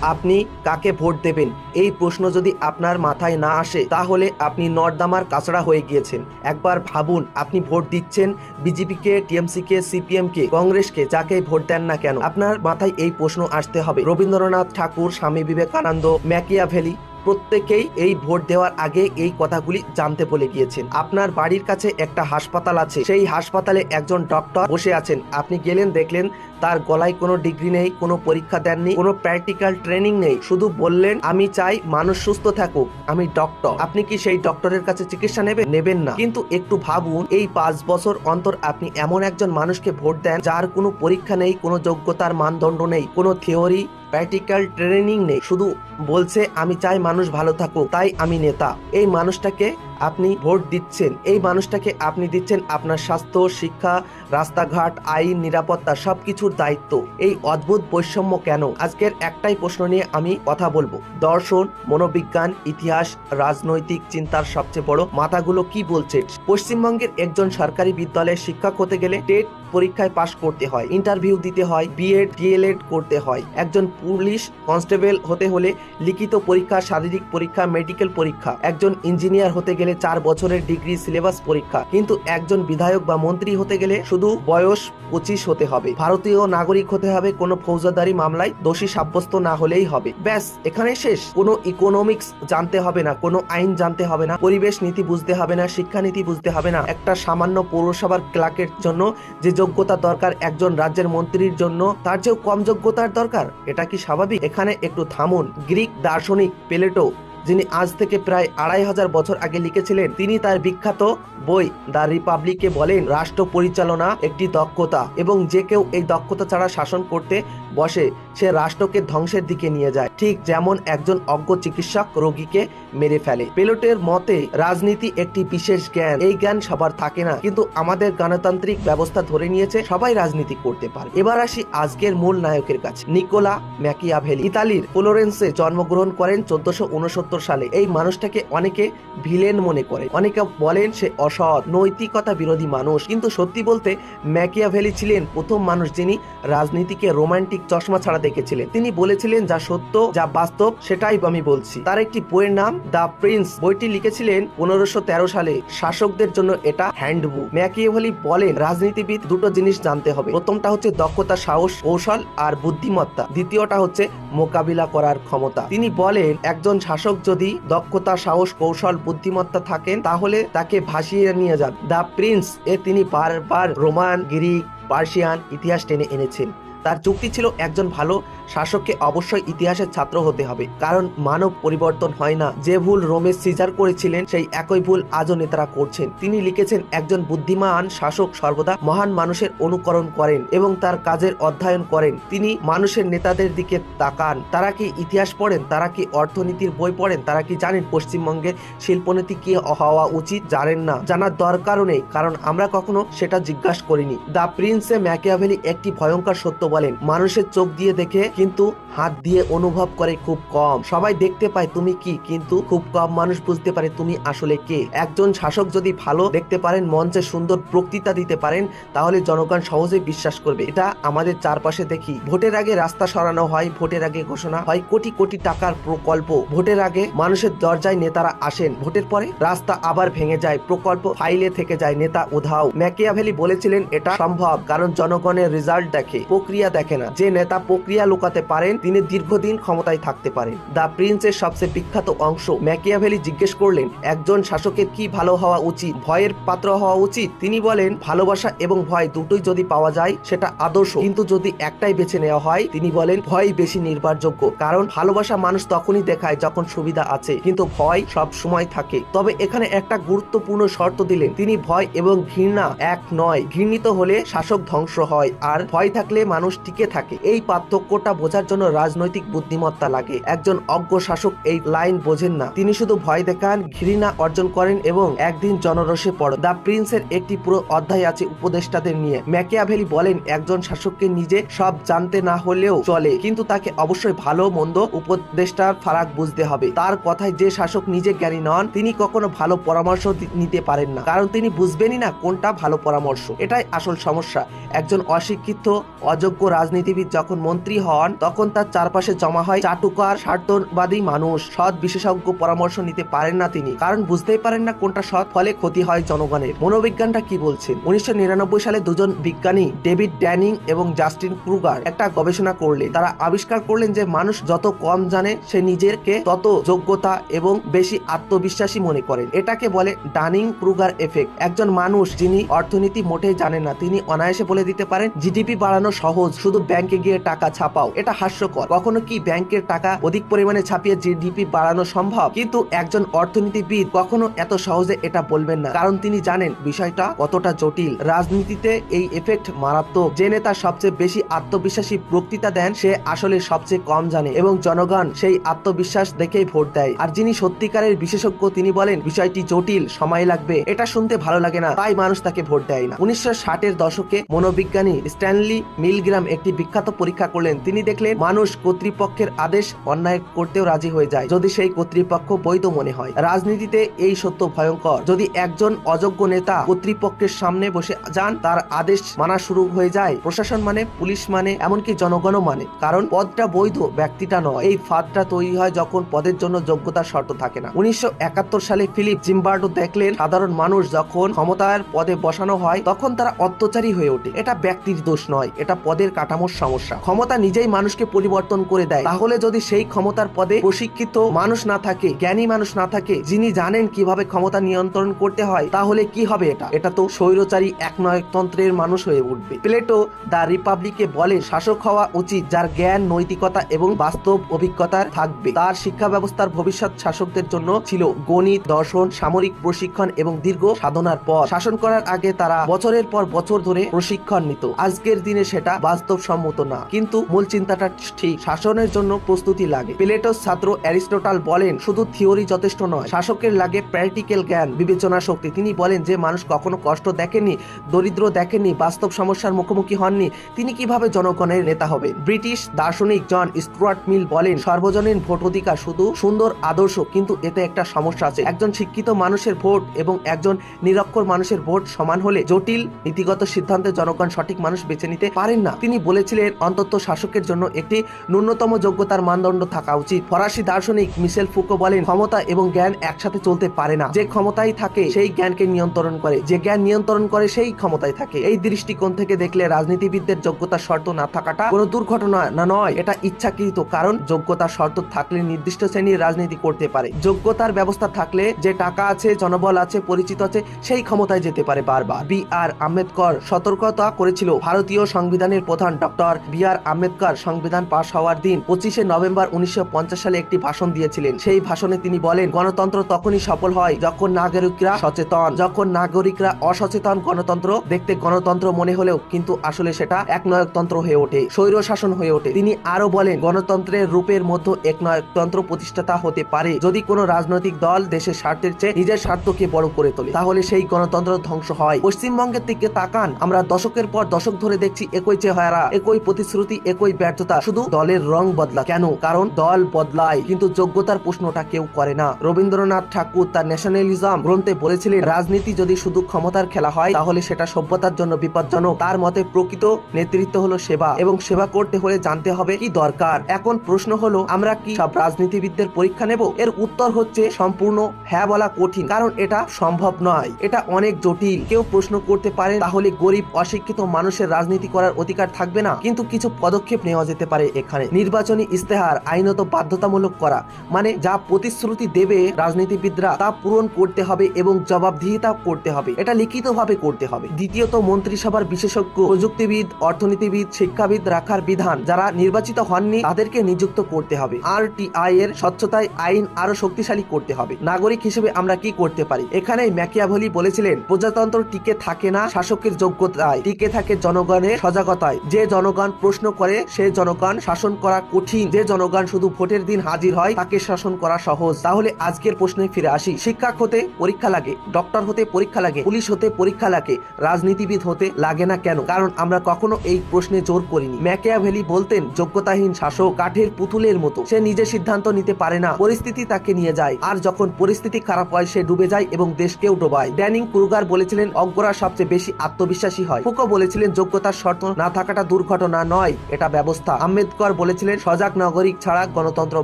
আপনি কাকে ভোট দেবেন এই প্রশ্ন যদি আপনার মাথায় না আসে তাহলে আপনি নর্দমার কাঁচড়া হয়ে গিয়েছেন। একবার ভাবুন, আপনি ভোট দিচ্ছেন বিজেপিকে, টিএমসিকে, সিপিএমকে, কংগ্রেসকে, যাকে ভোট দেন না কেন আপনার মাথায় এই প্রশ্ন আসতে হবে। রবীন্দ্রনাথ ঠাকুর, স্বামী বিবেকানন্দ, ম্যাকিয়াভেলি প্রত্যেকেই এই ভোট দেওয়ার আগে এই কথাগুলি জানতে বলে গিয়েছেন। আপনার বাড়ির কাছে একটা হাসপাতাল আছে, সেই হাসপাতালে একজন ডক্টর বসে আছেন, আপনি গেলেন, দেখলেন তার গলায় কোনো ডিগ্রি নেই, কোনো পরীক্ষা দেননি, কোনো প্র্যাকটিক্যাল ট্রেনিং নেই, শুধু বললেন আমি চাই মানুষ সুস্থ থাকুক, আমি ডক্টর। আপনি কি সেই ডক্টরের কাছে চিকিৎসা নেবেন না? কিন্তু একটু ভাবুন, এই 5 বছর অন্তর আপনি এমন একজন মানুষকে ভোট দেন যার কোনো পরীক্ষা নেই, কোনো যোগ্যতার মানদণ্ড নেই, কোনো থিওরি প্র্যাকটিক্যাল ট্রেনিং নেই, শুধু বলছে আমি চাই মানুষ ভালো থাকুক, তাই আমি নেতা। এই মানুষটাকে আপনি ভোট দিচ্ছেন, এই মানুষটাকে আপনি দিচ্ছেন আপনার স্বাস্থ্য, শিক্ষা, রাস্তাঘাট, আইন, নিরাপত্তা সবকিছুর দায়িত্ব। এই অদ্ভুত বৈষম্য কেন? আজকের একটাই প্রশ্ন নিয়ে আমি কথা বলবো। দর্শন, মনোবিজ্ঞান, ইতিহাস, রাজনৈতিক চিন্তার সবচেয়ে বড় মাথাগুলো কি বলছে? পশ্চিমবঙ্গের একজন সরকারি বিদ্যালয়ের শিক্ষক হতে গেলে টেট পরীক্ষায় পাশ করতে হয়, ইন্টারভিউ দিতে হয়, বিএড ডিএলএড করতে হয়। একজন পুলিশ কনস্টেবল হতে হলে লিখিত পরীক্ষা, শারীরিক পরীক্ষা, মেডিকেল পরীক্ষা। একজন ইঞ্জিনিয়ার হতে গেলে 4 বছরের ডিগ্রি সিলেবাস পরীক্ষা। কিন্তু একজন বিধায়ক বা মন্ত্রী হতে গেলে শুধু বয়স 25 হতে হবে, ভারতীয় নাগরিক হতে হবে, কোনো ফৌজদারি মামলায় দোষী সাব্যস্ত না হলেই হবে, ব্যাস এখানে শেষ। কোনো ইকোনমিক্স জানতে হবে না, কোনো আইন জানতে হবে না, পরিবেশ নীতি বুঝতে হবে না, শিক্ষানীতি বুঝতে হবে না। একটা সামান্য পৌরসভার ক্লার্কের জন্য যে যোগ্যতা দরকার একজন রাজ্যের মন্ত্রীর জন্য তার চেয়েও কম যোগ্যতার দরকার। এটা কি স্বাভাবিক? এখানে একটু থামুন। গ্রিক দার্শনিক প্লেটো, যিনি আজ থেকে প্রায় 2500 বছর আগে লিখেছিলেন, তিনি তার বিখ্যাত বই দ্য রিপাবলিকে বলেন রাষ্ট্র পরিচালনা একটি দক্ষতা, এবং যে কেউ এই দক্ষতা ছাড়া শাসন করতে বসে সে রাষ্ট্রকে ধ্বংসের দিকে নিয়ে যায়, ঠিক যেমন একজন অজ্ঞ চিকিৎসক রোগীকে মেরে ফেলে। প্লেটোর মতে রাজনীতি একটি বিশেষ জ্ঞান, এই জ্ঞান সবার থাকে না, কিন্তু আমাদের গণতান্ত্রিক ব্যবস্থা ধরে নিয়েছে সবাই রাজনীতি করতে পারে। এবার আসি আজকের মূল নায়কের কাছে, নিকোলা ম্যাকিয়াভেলি। ইতালির ফ্লোরেন্সে জন্মগ্রহণ করেন 1469 সালে। এই মানুষটাকে অনেকে ভিলেন মনে করে, অনেকে বলেন সে অসৎ, নৈতিকতা বিরোধী মানুষ, কিন্তু সত্যি বলতে ম্যাকিয়াভেলি ছিলেন প্রথম মানুষ যিনি রাজনীতিকে রোমান্টিক চশমা ছাড়া দেখেছিলেন। তিনি বলেছিলেন যা সত্য, যা বাস্তব সেটাই আমি বলছি। তার একটি বইয়ের নাম দ্য প্রিন্স, বইটি লিখেছিলেন 1513 সালে। শাসকদের জন্য এটা হ্যান্ডবুক। ম্যাকিয়াভেলি বলেন রাজনীতিবিদ দুটো জিনিস জানতে হবে, প্রথমটা হচ্ছে দক্ষতা, সাহস, কৌশল আর বুদ্ধিমত্তা, দ্বিতীয়টা হচ্ছে মোকাবিলা করার ক্ষমতা। তিনি বলেন একজন শাসক যদি দক্ষতা, সাহস, কৌশল, বুদ্ধিমত্তা থাকেন তাহলে তাকে ভাসিয়ে নিয়ে যান। দ্য প্রিন্স এ তিনি বারবার রোমান, গ্রিক, পার্সিয়ান ইতিহাস টেনে এনেছেন। তার যুক্তি ছিল একজন ভালো শাসককে অবশ্যই ইতিহাসের ছাত্র হতে হবে, কারণ মানব পরিবর্তন হয় না। যে ভুল রোমে সিজার করেছিলেন সেই একই ভুল আজও নেতারা করছেন। তিনি লিখেছেন একজন বুদ্ধিমান শাসক সর্বদা মহান মানুষের অনুকরণ করেন এবং তার কাজের অধ্যয়ন করেন। তিনি মানুষের নেতাদের দিকে তাকান, তারা কি ইতিহাস পড়েন, তারা কি অর্থনীতির বই পড়েন, তারা কি জানেন পশ্চিমবঙ্গের শিল্পনীতি কি হওয়া উচিত? জানেন না, জানার দরকারও নেই, কারণ আমরা কখনো সেটা জিজ্ঞাসা করিনি। দ্য প্রিন্সে ম্যাকিয়াভেলি একটি ভয়ঙ্কর সত্য বলেন, মানুষের চোখ দিয়ে দেখে কিন্তু হাত দিয়ে অনুভব করে খুব কম। সবাই দেখতে পায় তুমি কি, কিন্তু খুব কম মানুষ বুঝতে পারে তুমি আসলে কে। একজন শাসক যদি ভালো দেখতে পারেন, মঞ্চে সুন্দর বক্তৃতা দিতে পারেন, তাহলে জনগণ সহজেই বিশ্বাস করবে। এটা আমাদের চারপাশে দেখি। ভোটের আগে রাস্তা সরানো হয়, ভোটের আগে ঘোষণা হয় কোটি কোটি টাকার প্রকল্প, ভোটের আগে মানুষের দরজায় নেতারা আসেন, ভোটের পরে রাস্তা আবার ভেঙে যায়, প্রকল্প ফাইলে থেকে যায়, নেতা উধাও। ম্যাকিয়াভেলি বলেছিলেন এটা সম্ভব কারণ জনগণের রেজাল্ট দেখে, প্রক্রিয়া দেখে না। যে নেতা প্রক্রিয়া লুকাতে পারেন তিনি দীর্ঘদিন ক্ষমতায় থাকতে পারেন। দ্য প্রিন্সের সবচেয়ে বিখ্যাত অংশ, ম্যাকিয়াভেলি জিজ্ঞেস করলেন একজন শাসকের কি ভালো হওয়া উচিত, ভয়ের পাত্র হওয়া উচিত? তিনি বলেন ভালোবাসা এবং ভয় দুটোই যদি পাওয়া যায় সেটা আদর্শ, কিন্তু যদি একটাই বেছে নেওয়া হয় তিনি বলেন ভয় বেশি নির্ভরযোগ্য, কারণ ভালোবাসা মানুষ তখনই দেখায় যখন সুবিধা আছে, কিন্তু ভয় সব সময় থাকে। তবে এখানে একটা গুরুত্বপূর্ণ শর্ত দিলেন, তিনি ভয় এবং ঘৃণা এক নয়, ঘৃণিত হলে শাসক ধ্বংস হয় আর ভয় থাকলে মানুষ টিকে থাকে। এই পার্থক্যটা বোঝার জন্য রাজনৈতিক বুদ্ধিমত্তা লাগে। একজন অজ্ঞ শাসক এই লাইন বোঝেন না, তিনি শুধু ভয় দেখান, ঘৃণা অর্জন করেন এবং একদিন জনরোষে পড়েন। দ্য প্রিন্সের একটি পুরো অধ্যায় আছে উপদেষ্টাদের নিয়ে। ম্যাকিয়াভেলি বলেন একজন শাসককে নিজে সব জানতে না হলেও চলে, কিন্তু তাকে অবশ্যই ভালো মন্দ উপদেষ্টার ফারাক বুঝতে হবে। তার কথায় যে শাসক নিজে জ্ঞানী নন তিনি কখনো ভালো পরামর্শ নিতে পারেন না, কারণ তিনি বুঝবেনই না কোনটা ভালো পরামর্শ। এটাই আসল সমস্যা। একজন অশিক্ষিত অযোগ্য রাজনীতিবিদ যখন মন্ত্রী হন হন তখন তার চারপাশে জমা হয় চাটুকার স্বার্থবাদী মানুষ। সৎ বিশেষজ্ঞ পরামর্শ নিতে পারেন না তিনি, কারণ বুঝতেই পারেন না কোনটা সৎ, ফলে ক্ষতি হয় জনগণের। মনোবিজ্ঞানটা কি বলছেন? 1999 সালে দুজন বিজ্ঞানী ডেভিড ড্যানিং এবং জাস্টিন ক্রুগার একটা গবেষণা করলেন। তারা আবিষ্কার করলেন যে মানুষ যত কম জানে সে নিজেকে তত যোগ্যতা এবং বেশি আত্মবিশ্বাসী মনে করেন। এটাকে বলে ডানিং ক্রুগার এফেক্ট। একজন মানুষ যিনি অর্থনীতি মোটেই জানেন না তিনি অনায়াসে বলে দিতে পারেন জিডিপি বাড়ানো সহজ, শুধু ব্যাংকে গিয়ে টাকা ছাপাও। এটা হাস্যকর। কখনো কি ব্যাংকের টাকা অধিক পরিমাণে ছাপিয়ে জিডিপি বাড়ানো সম্ভব? কিন্তু একজন অর্থনীতিবিদ কখনো এত সহজে এটা বলবেন না, কারণ তিনি জানেন বিষয়টা কতটা জটিল। রাজনীতিতে এই এফেক্ট মারাত্মক। যে নেতা সবচেয়ে বেশি আত্মবিশ্বাসী বক্তৃতা দেন সে আসলে সবচেয়ে কম জানে এবং জনগণ সেই আত্মবিশ্বাস দেখেই ভোট দেয়। আর যিনি সত্যিকারের বিশেষজ্ঞ তিনি বলেন বিষয়টি জটিল, সময় লাগবে, এটা শুনতে ভালো লাগে না, তাই মানুষ তাকে ভোট দেয় না। 1960-এর দশকে মনোবিজ্ঞানী স্ট্যানলি মিলগ্রাম একটি বিখ্যাত পরীক্ষা করলেন। তিনি দেখলেন মানুষ কর্তৃপক্ষের আদেশ অন্যায় করতেও রাজি হয়ে যায় যদি সেই কর্তৃপক্ষ বৈধ মনে হয়। রাজনীতিতে এই সত্য ভয়ঙ্কর। যদি একজন অযোগ্য নেতা কর্তৃপক্ষের সামনে বসে যান তার আদেশ মানা শুরু হয়ে যায়। প্রশাসন মানে, পুলিশ মানে, এমনকি জনগণও মানে, কারণ পদটা বৈধ, ব্যক্তিটা নয়। এই ফাঁদটা তৈরি হয় যখন পদের জন্য যোগ্যতার শর্ত থাকে না। 1971 সালে ফিলিপ জিম্বার্ডো দেখলেন সাধারণ মানুষ যখন ক্ষমতার পদে বসানো হয় তখন তারা অত্যাচারী হয়ে ওঠে। এটা ব্যক্তির দোষ নয়, এটা পদের কাঠামোর সমস্যা। ক্ষমতা নিজেই মানুষকে পরিবর্তন করে দেয়। তাহলে যদি সেই ক্ষমতার পদে প্রশিক্ষিত মানুষ না থাকে, জ্ঞানী মানুষ না থাকে, যিনি জানেন কিভাবে ক্ষমতা নিয়ন্ত্রণ করতে হয়, তাহলে কি হবে? এটা তো স্বৈরচারী একনায়কতন্ত্রের মানুষ হয়ে উঠবে। প্লেটো দ্য রিপাবলিকে বলে শাসক হওয়া উচিত যার জ্ঞান, নৈতিকতা এবং বাস্তব অভিজ্ঞতা থাকবে। তার শিক্ষা ব্যবস্থার ভবিষ্যৎ শাসকদের জন্য ছিল গণিত, দর্শন, সামরিক প্রশিক্ষণ এবং দীর্ঘ সাধনার পর। শাসন করার আগে তারা বছরের পর বছর ধরে প্রশিক্ষণ নিত। আজকের দিনে সেটা বাস্তবসম্মত না, কিন্তু মূল চিন্তাটা ঠিক। শাসনের জন্য প্রস্তুতি লাগে। প্লেটোর ছাত্র অ্যারিস্টটল বলেন শুধু থিওরি যথেষ্ট নয়, শাসকের লাগে প্র্যাকটিক্যাল জ্ঞান, বিবেচনা শক্তি। তিনি বলেন যে মানুষ কখনো কষ্ট দেখেনি, দরিদ্র দেখেনি, বাস্তব সমস্যার মুখোমুখি হননি, তিনি কিভাবে জনগণের নেতা হবে? ব্রিটিশ দার্শনিক জন স্টুয়ার্ট মিল বলেন সর্বজনীন ভোট অধিকার শুধু সুন্দর আদর্শ, কিন্তু এতে একটা সমস্যা আছে। একজন শিক্ষিত মানুষের ভোট এবং একজন নিরক্ষর মানুষের ভোট সমান হলে জটিল নীতিগত সিদ্ধান্তে জনগণ সঠিক মানুষ বেছে নিতে পারেন না। তিনি বলেছিলেন অন্তত শাসকের জন্য একটি ন্যূনতম যোগ্যতার মানদণ্ড থাকা উচিত। ফরাসি দার্শনিক মিশেল ফুকো বলেন ক্ষমতা এবং জ্ঞান একসাথে চলতে পারে না। যে ক্ষমতায় থাকে সেই জ্ঞানকে নিয়ন্ত্রণ করে, যে জ্ঞান নিয়ন্ত্রণ করে সেই ক্ষমতায় থাকে। এই দৃষ্টিকোণ থেকে দেখলে রাজনীতিবিদদের যোগ্যতার শর্ত না থাকাটা কোনো দুর্ঘটনা না নয়, এটা ইচ্ছাকৃত। কারণ যোগ্যতার শর্ত থাকলে নির্দিষ্ট শ্রেণীর রাজনীতি করতে পারে। যোগ্যতার ব্যবস্থা থাকলে যে টাকা আছে, জনবল আছে, পরিচিত আছে, সেই ক্ষমতায় যেতে পারে বারবার। বি.আর. আম্বেদকর সতর্কতা করেছিল। ভারতীয় সংবিধানের প্রধান ডক্টর বি.আর. আম্বেদকর সংবিধান পাশ হওয়ার দিন 25শে নভেম্বর 1950 সালে একটি ভাষণ দিয়েছিলেন। সেই ভাষণে তিনি বলেন গণতন্ত্র তখনই সফল হয় যখন নাগরিকরা সচেতন। যখন নাগরিকরা অসচেতন গণতন্ত্র দেখতে গণতন্ত্র মনে হলেও কিন্তু আসলে সেটা একনায়কতন্ত্র হয়ে ওঠে, স্বৈর শাসন হয়ে ওঠে। তিনি আরো বলেন গণতন্ত্রের রূপের মধ্যে একনায়কতন্ত্র প্রতিষ্ঠাতা হতে পারে যদি কোনো রাজনৈতিক দল দেশের স্বার্থের চেয়ে নিজের স্বার্থকে বড় করে তোলে, তাহলে সেই গণতন্ত্র ধ্বংস হয়। পশ্চিমবঙ্গের দিকে তাকান, আমরা দশকের পর দশক ধরে দেখছি একই চেহারা, একই প্রতিশ্রুতি, একই ব্যর্থতা, শুধু দলের রং বদলা। কেন? কারণ দল বদলায় কিন্তু যোগ্যতার প্রশ্নটা কেউ করে না। রবীন্দ্রনাথ ঠাকুর তার ন্যাশনালিজম গ্রন্থে বলেছিলেন রাজনীতি যদি শুধু ক্ষমতার খেলা হয় তাহলে সেটা সভ্যতার জন্য বিপজ্জনক। তার মতে প্রকৃত নেতৃত্ব হলো সেবা, এবং সেবা করতে হলে জানতে হবে কি দরকার। এখন প্রশ্ন হলো আমরা কি সব রাজনীতিবিদদের পরীক্ষা নেব? এর উত্তর হচ্ছে সম্পূর্ণ হ্যাঁ বলা কঠিন, কারণ এটা সম্ভব নয়, এটা অনেক জটিল। কেউ প্রশ্ন করতে পারে তাহলে গরিব অশিক্ষিত মানুষের রাজনীতি করার অধিকার থাকবে না? কিন্তু কিছু পদক্ষেপ নেওয়া যেতে পারে এখানে। নির্বাচনী ইস্তেহার আইনত বাধ্যতামূলক করা, মানে যা প্রতিশ্রুতি দেবে রাজনীতিবিদরা তা পূরণ করতে হবে এবং জবাবদিহিতা করতে হবে, এটা লিখিতভাবে করতে হবে। দ্বিতীয়ত মন্ত্রিসভার বিশেষজ্ঞ, প্রযুক্তিবিদ, অর্থনীতিবিদ, শিক্ষাবিদ রাখার বিধান। যারা নির্বাচিত হননি তাদেরকে নিযুক্ত করতে হবে। আরটিআই এর স্বচ্ছতায় আইন আরো শক্তিশালী করতে হবে। নাগরিক হিসেবে আমরা কি করতে পারি? এখানে ম্যাকিয়াভেলি বলেছিলেন প্রজাতন্ত্র টিকে থাকে না শাসকের যোগ্যতায়, টিকে থাকে জনগণের সজাগতায়। যে জনগণ প্রশ্ন করে সে জনগণ শাসন করা কঠিন, যে জনগণ শুধু ভোটের দিন হাজির হয় তাকে শাসন করা সহজ। তাহলে আজকের প্রশ্নে ফিরে আসি। শিক্ষক হতে পরীক্ষা লাগে, ডক্টর হতে পরীক্ষা লাগে, পুলিশ হতে পরীক্ষা লাগে, রাজনীতিবিদ হতে লাগে না কেন? কারণ আমরা কখনো এই প্রশ্নে জোর করিনি। ম্যাকিয়াভেলি বলতেন যোগ্যতাহীন শাসক কাঠের পুতুলের মতো, সে নিজে সিদ্ধান্ত নিতে পারে না, পরিস্থিতি তাকে নিয়ে যায়, আর যখন পরিস্থিতি খারাপ হয় সে ডুবে যায় এবং দেশকেও ডোবায়। ড্যানিং ক্রুগার বলেছিলেন অজ্ঞরা সবচেয়ে বেশি আত্মবিশ্বাসী হয়। ফুকো বলেছিলেন যোগ্যতার শর্ত না থাকাটা দুর্ঘটনা নয়, এটা ব্যবহার ব্যবস্থা। আম্বেদকর বলেছিলেন সজাগ নাগরিক ছাড়া গণতন্ত্র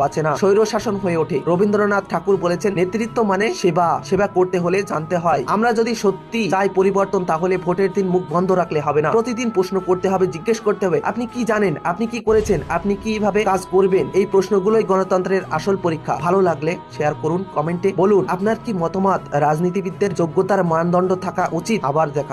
বাঁচে না, স্বৈরশাসন হয়ে ওঠে। রবীন্দ্রনাথ ঠাকুর বলেছেন নেতৃত্ব মানে সেবা, সেবা করতে হলে জানতে হয়। আমরা যদি সত্যি চাই পরিবর্তন, তাহলে ভোটের দিন মুখ বন্ধ রাখলে হবে না। প্রতিদিন প্রশ্ন করতে হবে, জিজ্ঞেস করতে হবে আপনি কি জানেন, আপনি কি করেছেন, আপনি কিভাবে কাজ করবেন। এই প্রশ্নগুলোই গণতন্ত্রের আসল পরীক্ষা। ভালো লাগলে শেয়ার করুন, কমেন্টে বলুন আপনার কি মতামত। রাজনীতিবিদদের যোগ্যতার মানদণ্ড থাকা উচিত। আবার দেখা।